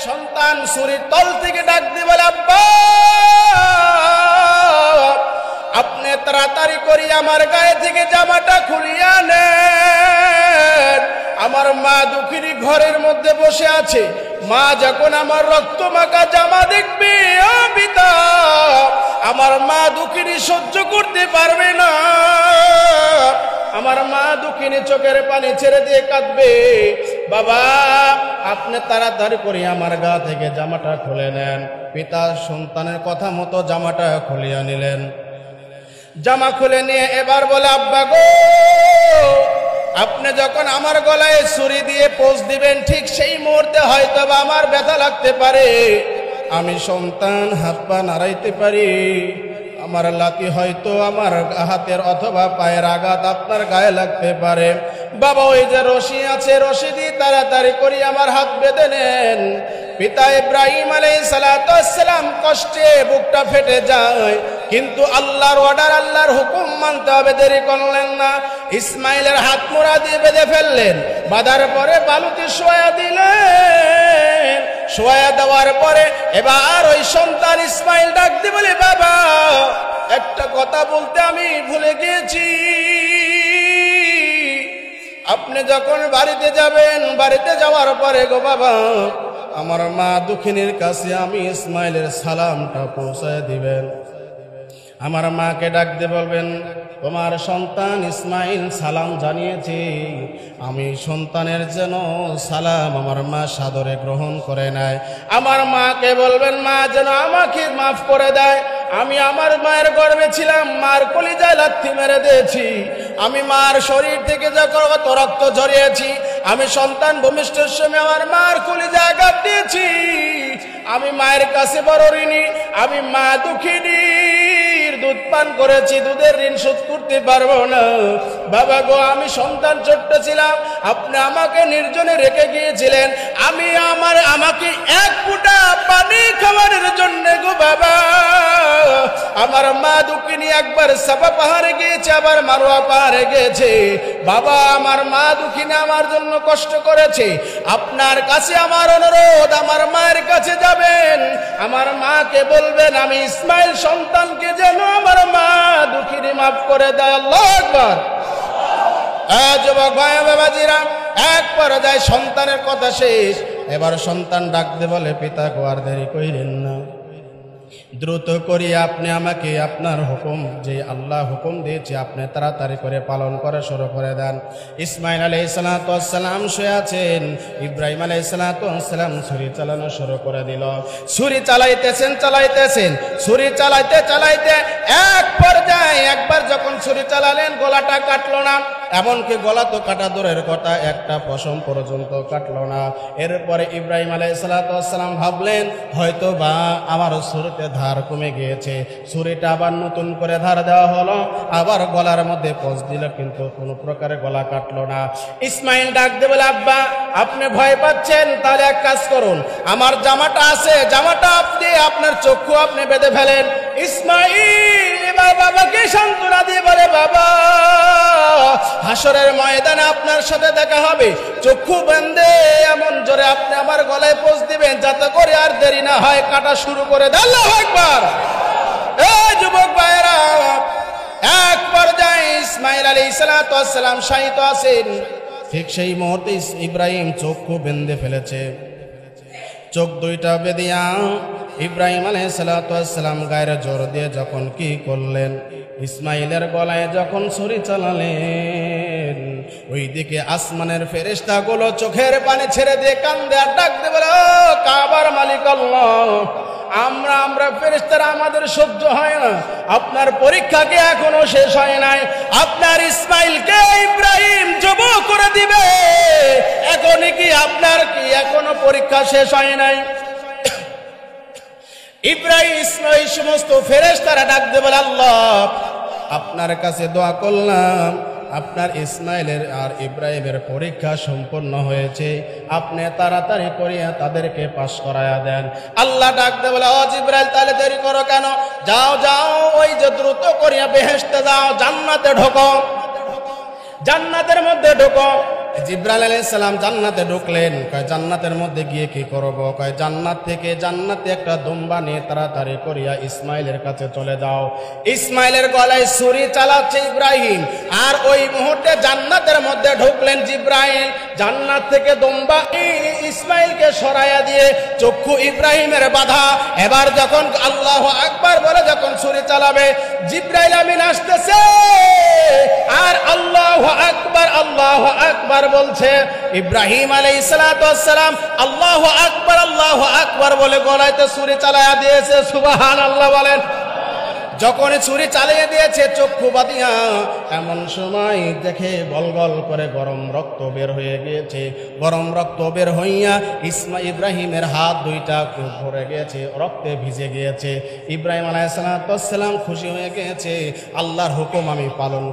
সন্তান ছুরির তল থেকে ডাক দিয়ে বলে, আব্বা আপনি তাড়াতাড়ি করে আমার গায়ে থেকে জামাটা খুলিয়া নেন। আমার মা দুঃখিনী ঘরের মধ্যে বসে আছে। মা যখন আমার রক্ত মাখা জামা দেখবে, ও পিতা, আমার মা দুঃখিনী সহ্য করতে পারবে না। আমার মা দুঃখিনী চোখের পানি ছেড়ে দিয়ে কাঁদবে। বাবা আপনি তাড়াতাড়ি করে আমার গা থেকে জামাটা খুলে নেন। পিতা সন্তানের কথা মতো জামাটা খুলিয়া নিলেন। জামা খুলে নিয়ে এবার বলে, আব্বা গো, আপনি যখন আমার গলায় ছুরি দিয়ে পোঁচ দিবেন ঠিক সেই মুহূর্তে হয়তো বা আমার ব্যথা লাগতে পারে। আমি সন্তান হাত পা নাড়াইতে পারি। আমার লাথি হয়তো আমার হাতের অথবা পায়ের আঘাত আপনার গায়ে লাগতে পারে। বাবা ওই যে রশি আছে, রশি দিয়ে তাড়াতাড়ি করে আমার হাত বেঁধে নেন। পিতা ইব্রাহিম আলাইহিস সালাম কষ্টে বুকটা ফেটে যায়, কিন্তু আল্লাহর অর্ডার, আল্লাহর হুকুম মানতে হবে, দেরি করলেন না। ইসমাইলের হাত মোড়া দিয়ে বেঁধে ফেললেন। বাঁধার পরে বালুতে শোয়া দিলেন। শোয়া দেওয়ার পরে এবার ওই সন্তান ইসমাইল ডাক দিয়ে বলে, বাবা একটা কথা বলতে আমি ভুলে গিয়েছি। আপনি যখন বাড়িতে যাবেন, বাড়িতে যাওয়ার পরে গো বাবা আমার মা দুঃখিনীর কাছে আমি ইসমাইলের সালামটা পৌঁছায় দিবেন। আমার মাকে ডাক দিয়ে বলবেন, তোমার সন্তান ইসমাইল সালাম জানিয়েছি, আমি সন্তানের যেন সালাম আমার মা সাদরে গ্রহণ করে নেয়। আমার মাকে বলবেন, মা যেন আমাকে মাফ করে দেয়। আমি আমার মায়ের গর্ভে ছিলাম, মার কলিজায় লাথি মেরে দিয়েছি। আমি মার শরীর থেকে যখন কত রক্ত ঝরিয়েছি, আমি সন্তান ভূমিষ্ঠের সময় আমার মার কলিজায় আঘাত দিয়েছি। আমি মায়ের কাছে বড় ঋণী। আমি মা দুঃখিনীর দুধ পান করেছি, দুধের ঋণ শোধ করতে পারবো না। বাবা গো, আমি সন্তান ছোট্ট ছিলাম, আপনি আমাকে নির্জনে রেখে গিয়েছিলেন। আমাকে এক ফুটা পানি খাওয়ানোর জন্য গো বাবা আমার মা দুঃখিনী একবার সাফা পাহাড়ে গিয়েছে, আবার মারোয়া পাহাড়ে গিয়েছে। বাবা আমার মা দুঃখিনী আমার জন্য কষ্ট করেছে। আপনার কাছে আমার অনুরোধ, আমার মায়ের কাছে যাবেন, আমার মাকে বলবেন আমি ইসমাইল সন্তানকে যেন আমার মা দুঃখিনী মাফ করে দেয়। আল্লাহু আকবার। যুবক ভাই বাবাজিরা, এক পর্যায়ে সন্তানের কথা শেষ। এবার সন্তান ডাক দিয়ে বলে, পিতা গো আর দেরি কইরেন না, দ্রুত করিয়া আপনি আমাকে আপনার হুকুম, যে আল্লাহ হুকুম দিয়েছে, আপনি তাড়াতাড়ি করে পালন করা শুরু করে দেন। ইসমাইল আলাইহিস সালাম শুয়ে আছেন। ইব্রাহিম আলাইহিস সালাম ছুরি চালানো শুরু করে দিল। ছুরি চালাইতেছেন, ছুরি চালাইতে এক পর্যায়ে একবার যখন ছুরি চালালেন গলাটা কাটলো না। এমনকি গলা তো কাটা দূরের কথা, একটা পশম পর্যন্ত কাটলো না। এরপরে ইব্রাহিম আলাইহিস সালাম ভাবলেন হয়তো বা আমার ছুরিতে ধার কমে গিয়েছে। ছুরিটা আবার নতুন করে ধার দেওয়া হলো, আবার গলার মধ্যে পোঁচ দিল, কিন্তু কোনো প্রকারে গলা কাটলো না। ইসমাইল ডাক দিয়ে বলে, আব্বা আপনি ভয় পাচ্ছেন, তাহলে এক কাজ করুন, আমার জামাটা আছে, জামাটা আপনি আপনার চক্ষু আপনি বেঁধে ফেলেন। ইসমাইল এবার বাবাকে সান্ত্বনা দিয়ে বলে, বাবা হাসরের ময়দানে আপনার সাথে দেখা হবে, চক্ষু বেঁধে এমন জোরে আপনি আমার গলায় পোঁচ দিবেন যাতে করে আর দেরি না হয়, কাটা শুরু করে দেন। আল্লাহু আকবার। এই যুবক ভাইরা, এক পর্যায়ে ইসমাইল আলাইহিস সালাম শায়িত আছেন। ঠিক সেই মুহূর্তে ইব্রাহিম চক্ষু বেঁধে ফেলেছে। চোখ দুইটা বেঁধিয়া ইব্রাহিম আলাইহিস সালাম গায়ের জোর দিয়ে যখন কি করলেন, ইসমাইলের গলায় যখন ছুরি চালালেন, ওইদিকে আসমানের ফেরেশতাগুলো চোখের পানি ছেড়ে দিয়ে কান্দে আর ডাক দিয়ে বলে, ও কাবার মালিক আল্লাহ, আমরা ফেরেশতারা আমাদের সহ্য হয় না, আপনার পরীক্ষা কি এখনো শেষ হয় নাই? আপনার ইসমাইলকে ইব্রাহিম জবো করে দিবে, এখনই কি আপনার কি এখনো পরীক্ষা শেষ হয় নাই? ইব্রাহিম ইসমাইল সমস্ত ফেরেশতারা ডাক দিয়ে বলে, আল্লাহ আপনার কাছে দোয়া করলাম, আপনার ইসমাইলের আর ইব্রাহিমের পরীক্ষা সম্পন্ন হয়েছে, আপনি তাড়াতাড়ি করিয়া তাদেরকে পাশ করায়া দেন। আল্লাহ ডাক দিয়ে বলে, ও জিবরাইল তাহলে দেরি করো কেন? যাও ওই যে দ্রুত করিয়া বেহেশতে যাও, জান্নাতে ঢোকো, জান্নাতের মধ্যে ঢোকো। জিব্রাইল আলাইহিস সালাম জান্নাতে ঢুকলেন। কয় জান্নাতের মধ্যে গিয়ে কি করব? কয় জান্নাতে একটা দুম্বা নিয়ে তাড়াতাড়ি করিয়া ইসমাইলের কাছে চলে যাও। ইসমাইলের গলায় ছুরি চালাচ্ছে ইব্রাহিম, আর ওই মুহূর্তে জান্নাতের মধ্যে ঢুকলেন জিব্রাইল। জান্নাত থেকে দুম্বা ইসমাইলকে সরাইয়া দিয়ে চক্ষু ইব্রাহিমের বাধা। এবার যখন আল্লাহু আকবার বলে যখন ছুরি চালাবে, জিব্রাইল আমিন আসতেছে আর আল্লাহু আকবার বলছে। ইব্রাহিম আলাইহিস সালাতু ওয়াস সালাম আল্লাহু আকবার বলে গলায়তে ছুরি চালায়া দিয়েছে। সুবহানাল্লাহ বলেন। যখন ছুরি চালিয়ে দিয়েছে চক্ষু বাঁধিয়া, এমন সময় দেখে গলগল করে গরম রক্ত বের হয়ে গিয়েছে। গরম রক্ত বের হইয়া ইব্রাহিমের হাত দুইটা ভরে গিয়েছে, রক্তে ভিজে গিয়েছে। ইব্রাহিম আলাইহিস সালাম খুশি হয়ে গিয়েছে, আল্লাহর হুকুম আমি পালন